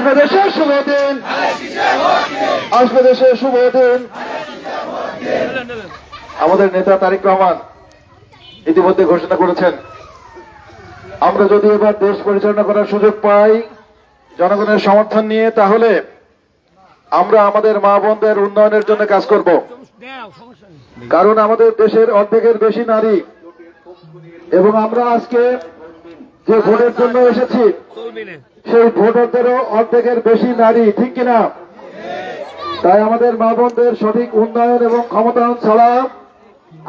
আসবে দেশের শুভ দিন, আসবে দেশের শুভ দিন। আমাদের নেতা তারেক রহমান ইতিমধ্যে ঘোষণা করেছেন, আমরা যদি এবার দেশ পরিচালনা করার সুযোগ পাই জনগণের সমর্থন নিয়ে, তাহলে আমরা আমাদের মা বোনদের উন্নয়নের জন্য কাজ করব। কারণ আমাদের দেশের অর্ধেকের বেশি নারী, এবং আমরা আজকে যে ভোটের জন্য এসেছি সেই ভোটারদেরও অর্ধেকের বেশি নারী, ঠিক কিনা? তাই আমাদের মা বোনদের সঠিক উন্নয়ন এবং ক্ষমতায়ন ছাড়া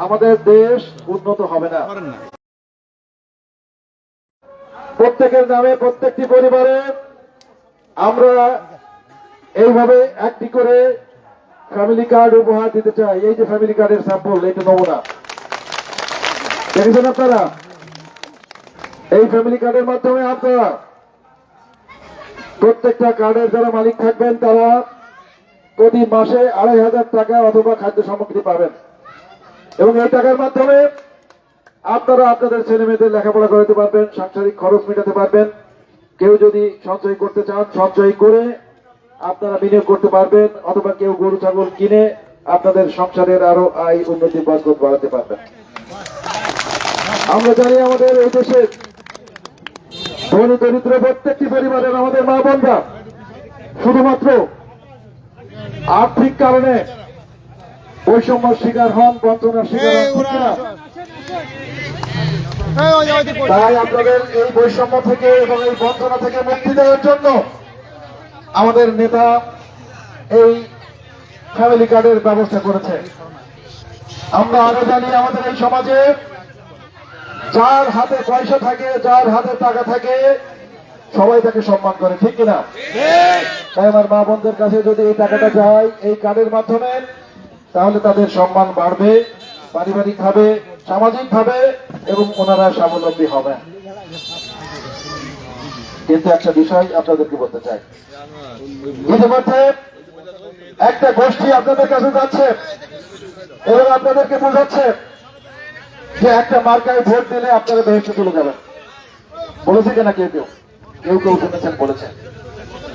আমাদের দেশ উন্নত হবে না। প্রত্যেকের নামে প্রত্যেকটি পরিবারে আমরা এইভাবে একটি করে ফ্যামিলি কার্ড উপহার দিতে চাই। এই যে ফ্যামিলি কার্ডের স্যাম্পল, এইটা নমুনা দেখেছেন আপনারা। এই ফ্যামিলি কার্ডের মাধ্যমে আপনারা প্রত্যেকটা কার্ডের যারা মালিক থাকবেন তারা প্রতি মাসে ২৫০০ টাকা অথবা খাদ্য সামগ্রী পাবেন, এবং এই টাকার মাধ্যমে আপনারা আপনাদের ছেলে মেয়েদের লেখাপড়া করাতে পারবেন, সাংসারিক খরচ মেটাতে পারবেন। কেউ যদি সঞ্চয় করতে চান সঞ্চয় করে আপনারা বিনিয়োগ করতে পারবেন, অথবা কেউ গরু ছাগল কিনে আপনাদের সংসারের আরো আয় উন্নতি বরকত বাড়াতে পারবেন। আমরা জানি আমাদের এই দেশের ধনী দরিদ্র প্রত্যেকটি পরিবারের আমাদের মা বোনরা শুধুমাত্র আর্থিক কারণে বৈষম্যের শিকার হন, বঞ্চনার শিকার হন। তাই আপনাদের এই বৈষম্য থেকে এবং এই বঞ্চনা থেকে মুক্তি দেওয়ার জন্য আমাদের নেতা এই ফ্যামিলি কার্ডের ব্যবস্থা করেছে। আমরা আরো জানি আমাদের এই সমাজে যার হাতে পয়সা থাকে, যার হাতে টাকা থাকে, সবাই তাকে সম্মান করে, ঠিক কিনা? তাই আমার মা বোনদের কাছে যদি এই টাকাটা যায় এই কার্ডের মাধ্যমে, তাহলে তাদের সম্মান বাড়বে পারিবারিক ভাবে, সামাজিক ভাবে, এবং ওনারা স্বাবলম্বী হবেন। কিন্তু একটা বিষয় আপনাদেরকে বলতে চাই, ইতিমধ্যে একটা গোষ্ঠী আপনাদের কাছে যাচ্ছে এবং আপনাদেরকে বোঝাচ্ছে যে একটা মার্কায় ভোট দিলে আপনারা বেহেশতে চলে যাবেন। বলেছে কিনা কেউ কেউ? কেউ কেউ শুনেছেন, বলেছেন।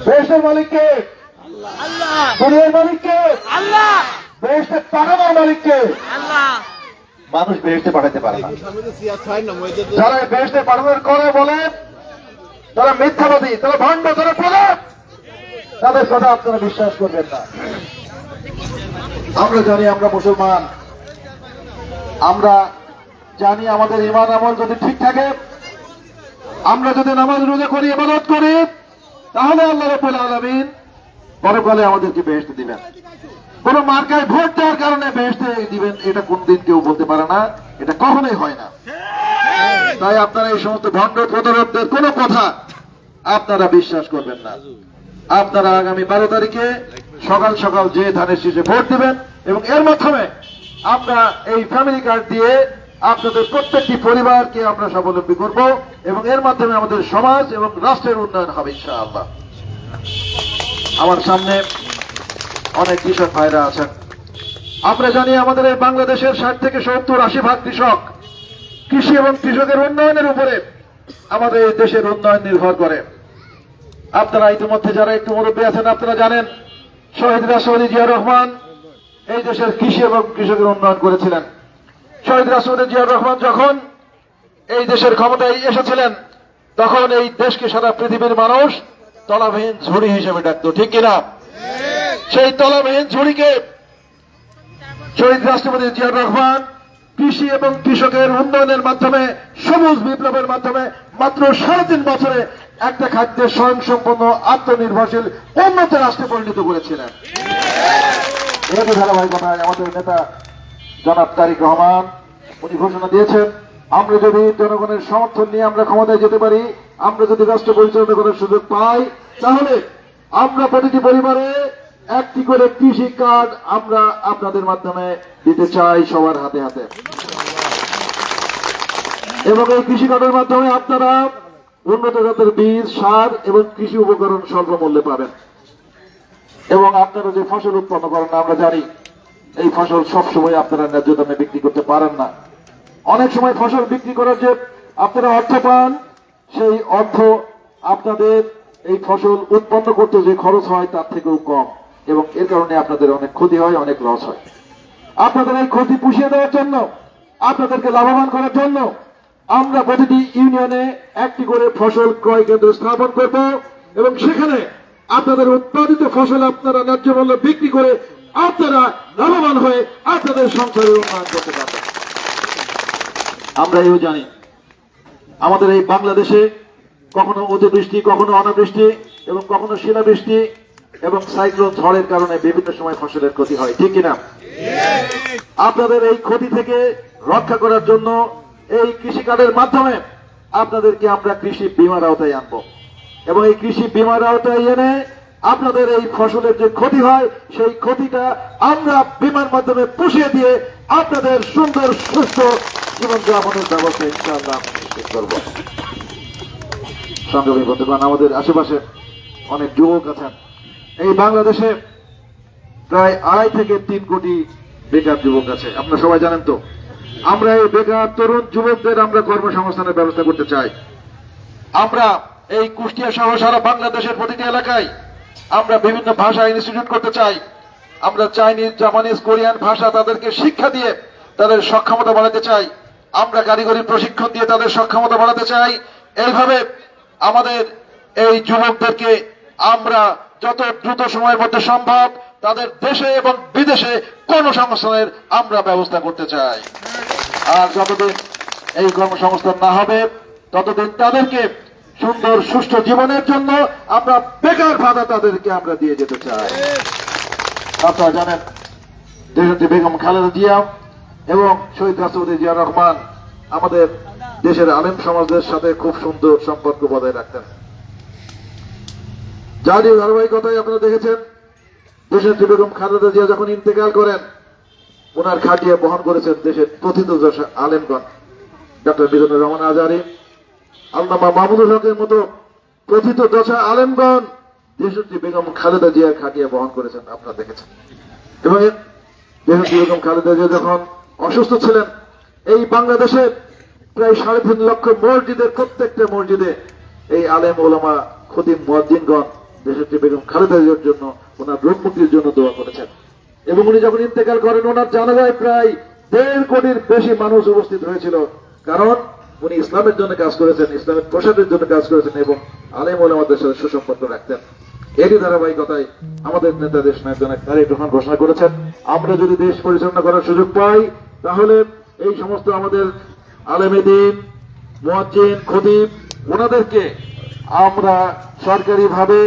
বেহেশতের মালিককে আল্লাহ, দুনিয়ার মালিককে আল্লাহ, বেহেশতে পাঠানোর মালিককে আল্লাহ। মানুষ বেহেশতে পাঠাতে পারে না। যারা বেহেশতে পাঠানোর করে বলে তারা মিথ্যাবাদী, তারা ভণ্ড, তারা প্রলাপ, তাদের কথা আপনারা বিশ্বাস করবেন না। আমরা জানি আমরা মুসলমান, আমরা জানি আমাদের ঈমান আমল যদি ঠিক থাকে, আমরা যদি নামাজ রোজা করি, ইবাদত করি, তাহলে আল্লাহ রাব্বুল আলামিন পরকালে আমাদেরকে বেহেশতে দিবেন। কোন মার্কায় ভোট দেওয়ার কারণে বেহেশতে দিবেন এটা কোনদিন কেউ বলতে পারে না, এটা কখনোই হয় না। তাই আপনারা এই সমস্ত ভণ্ড প্রতারকদের কোন কথা আপনারা বিশ্বাস করবেন না। আপনারা আগামী 12 তারিখে সকাল সকাল যে ধানের শীষে ভোট দিবেন, এবং এর মাধ্যমে আমরা এই ফ্যামিলি কার্ড দিয়ে আপনাদের প্রত্যেকটি পরিবারকে আমরা স্বাবলম্বী করব, এবং এর মাধ্যমে আমাদের সমাজ এবং রাষ্ট্রের উন্নয়ন হবে ইনশাআল্লাহ। আমার সামনে অনেক কৃষক ভাইরা আছেন। আমরা জানি আমাদের এই বাংলাদেশের 60 থেকে 70-80% কৃষক। কৃষি এবং কৃষকের উন্নয়নের উপরে আমাদের এই দেশের উন্নয়ন নির্ভর করে। আপনারা ইতিমধ্যে যারা একটু মুরব্বী আছেন আপনারা জানেন, শহীদ রাষ্ট্রপতি জিয়াউর রহমান এই দেশের কৃষি এবং কৃষকের উন্নয়ন করেছিলেন। শহীদ রাষ্ট্রপতি জিয়াউর রহমান যখন এই দেশের ক্ষমতায় এসেছিলেন, তখন এই দেশকে সারা পৃথিবীর মানুষ তলাবিহীন ঝুড়ি হিসেবে ডাকত, ঠিক কিনা? সেই তলাবিহীন ঝুড়িকে শহীদ রাষ্ট্রপতি জিয়াউর রহমান কৃষি এবং কৃষকের উন্নয়নের মাধ্যমে, সবুজ বিপ্লবের মাধ্যমে মাত্র 3.5 বছরে একটা খাদ্যের স্বয়ংসম্পন্ন আত্মনির্ভরশীল উন্নত রাষ্ট্রে পরিণত করেছিলেন। এই ধারাবাহিকতায় আমাদের নেতা জনাব তারেক রহমান উনি ঘোষণা দিয়েছেন, আমরা যদি জনগণের সমর্থন নিয়ে আমরা ক্ষমতায় যেতে পারি, আমরা যদি রাষ্ট্র পরিচালনা করার সুযোগ পাই, তাহলে আমরা প্রতিটি পরিবারে একটি করে কৃষি কার্ড আমরা আপনাদের মাধ্যমে দিতে চাই সবার হাতে হাতে, এবং এই কৃষি কার্ডের মাধ্যমে আপনারা উন্নত জাতের বীজ, সার এবং কৃষি উপকরণ স্বল্প মূল্যে পাবেন। এবং আপনারা যে ফসল উৎপন্ন করেন, আমরা জানি এই ফসল সবসময় আপনারা ন্যায্য দামে বিক্রি করতে পারেন না। অনেক সময় ফসল বিক্রি করার যে আপনারা অর্থ পান, সেই অর্থ আপনাদের এই ফসল উৎপন্ন করতে যে খরচ হয় তার থেকেও কম, এবং এর কারণে আপনাদের অনেক ক্ষতি হয়, অনেক লস হয়। আপনাদের এই ক্ষতি পুষিয়ে দেওয়ার জন্য, আপনাদেরকে লাভবান করার জন্য আমরা প্রতিটি ইউনিয়নে একটি করে ফসল ক্রয় কেন্দ্র স্থাপন করব, এবং সেখানে আপনাদের উৎপাদিত ফসল আপনারা ন্যায্য মূল্যে বিক্রি করে আপনারা লাভবান হয়ে আপনাদের সংসারের উন্নয়ন করতে পারবেন। আমরা এও জানি আমাদের এই বাংলাদেশে কখনো অতিবৃষ্টি, কখনো অনাবৃষ্টি, এবং কখনো শিলাবৃষ্টি এবং সাইক্লোন ঝড়ের কারণে বিভিন্ন সময় ফসলের ক্ষতি হয়, ঠিক কিনা? আপনাদের এই ক্ষতি থেকে রক্ষা করার জন্য এই কৃষি কার্ডের মাধ্যমে আপনাদেরকে আমরা কৃষি বীমার আওতায় আনবো, এবং এই কৃষি বীমার আওতায় এনে আপনাদের এই ফসলের যে ক্ষতি হয় সেই ক্ষতিটা আমরা বীমার মাধ্যমে পুষিয়ে দিয়ে আপনাদের সুন্দর সুস্থ জীবনযাপনের ব্যবস্থা ইনশাআল্লাহ নিশ্চিত করব। সংগ্রামী বন্ধুগণ, আমাদের আশেপাশে অনেক যুবক আছেন। এই বাংলাদেশে প্রায় 2.5 থেকে 3 কোটি বেকার যুবক আছে, আপনারা সবাই জানেন। তো আমরা এই বেকার তরুণ যুবকদের আমরা কর্মসংস্থানের ব্যবস্থা করতে চাই। আমরা এই কুষ্টিয়া সহ সারা বাংলাদেশের প্রতিটি এলাকায় আমরা বিভিন্ন ভাষা ইনস্টিটিউট করতে চাই। আমরা চাইনিজ, জাপানিজ, কোরিয়ান ভাষা তাদেরকে শিক্ষা দিয়ে তাদের সক্ষমতা বাড়াতে চাই। আমরা কারিগরি প্রশিক্ষণ দিয়ে তাদের সক্ষমতা বাড়াতে চাই। এইভাবে আমাদের এই যুবকদেরকে আমরা যত দ্রুত সময়ের মধ্যে সম্ভব তাদের দেশে এবং বিদেশে কর্মসংস্থানের আমরা ব্যবস্থা করতে চাই। আর যতদিন এই কর্মসংস্থান না হবে ততদিন তাদেরকে সুন্দর সুষ্ঠু জীবনের জন্য আমরা বেকার ভাতা তাদেরকে আমরা দিয়ে যেতে চাই। আপনারা জানেন দেশনেত্রী বেগম খালেদা জিয়া এবং শহীদ রাষ্ট্রপতি জিয়াউর রহমান আমাদের দেশের আলেম সমাজের সাথে খুব সুন্দর সম্পর্ক বজায় রাখতেন। জাতীয় ধারাবাহিকতায় আপনারা দেখেছেন দেশনেত্রী বেগম খালেদা জিয়া যখন ইন্তেকাল করেন ওনার খাটিয়ে বহন করেছেন দেশের প্রথিতযশা আলেমগণ, ডক্টর মিজানুর রহমান আজহারী, আল্লামা মাহমুদুল হকের মতো প্রথিতযশা আলেমগণ দেশনেত্রী বেগম খালেদা জিয়ার খাটিয়ে বহন করেছেন, আপনারা দেখেছেন। এবং দেশনেত্রী বেগম খালেদা জিয়া যখন অসুস্থ ছিলেন এই বাংলাদেশে প্রায় 3.5 লক্ষ মসজিদের প্রত্যেকটা মসজিদে এই আলেম ওলামা খতিব মুয়াজ্জিনগণ দেশনেত্রী বেগম খালেদা জিয়ার জন্য ওনার রোগ মুক্তির জন্য দোয়া করেছেন। এবং উনি যখন ইন্তেকাল করেন ওনার জানাজায় প্রায় 1.5 কোটির বেশি মানুষ উপস্থিত হয়েছিল, কারণ উনি ইসলামের জন্য কাজ করেছেন, ইসলামের প্রসারের জন্য কাজ করেছেন এবং আলেম ওলামাদের সাথে সুসম্পর্ক রাখতেন। এরই ধারাবাহিকতায় আমাদের নেতা দেশ নায়ক জনাব তারেক রহমান ঘোষণা করেছেন আমরা যদি দেশ পরিচালনা করার সুযোগ পাই তাহলে এই সমস্ত আমাদের আলেমে দ্বীন, মুয়াজ্জিন, খতিব ওনাদেরকে আমরা সরকারিভাবে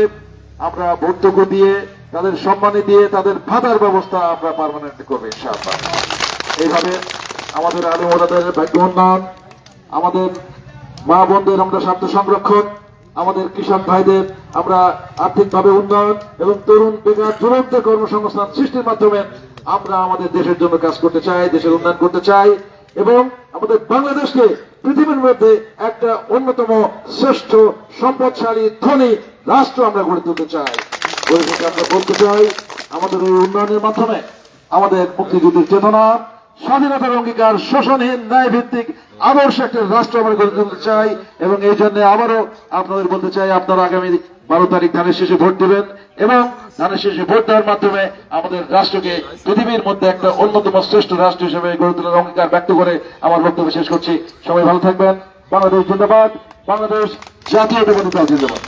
আমরা ভর্তুকি দিয়ে তাদের সম্মানী দিয়ে তাদের ভাতার ব্যবস্থা আমরা পার্মানেন্ট করবো ইনশাআল্লাহ। এইভাবে আমাদের আলেম ওলামাদের ভাগ্য উন্নয়ন, আমাদের মা বোনদের আমরা স্বার্থ সংরক্ষণ, আমাদের কৃষক ভাইদের আমরা আর্থিকভাবে উন্নয়ন এবং তরুণ বেকার যুবকদের কর্মসংস্থান সৃষ্টির মাধ্যমে আমরা আমাদের দেশের জন্য কাজ করতে চাই, দেশের উন্নয়ন করতে চাই এবং আমাদের বাংলাদেশকে পৃথিবীর মধ্যে একটা অন্যতম শ্রেষ্ঠ সম্পদশালী ধনী রাষ্ট্র আমরা গড়ে তুলতে চাই। আমরা বলতে চাই আমাদের এই উন্নয়নের মাধ্যমে আমাদের মুক্তিযুদ্ধের চেতনা, স্বাধীনতার অঙ্গীকার, শোষণহীন ন্যায় ভিত্তিক আদর্শ একটা রাষ্ট্র আমরা গড়ে তুলতে চাই। এবং এই জন্য আবারও আপনাদের বলতে চাই আপনারা আগামী 12 তারিখ ধানের শেষে ভোট দিবেন এবং ধানের শেষে ভোট দেওয়ার মাধ্যমে আমাদের রাষ্ট্রকে পৃথিবীর মধ্যে একটা অন্যতম শ্রেষ্ঠ রাষ্ট্র হিসেবে গড়ে তোলার অঙ্গীকার ব্যক্ত করে আমার বক্তব্য শেষ করছি। সবাই ভালো থাকবেন। বাংলাদেশ জিন্দাবাদ, বাংলাদেশ জাতীয়তাবাদী দল জিন্দাবাদ।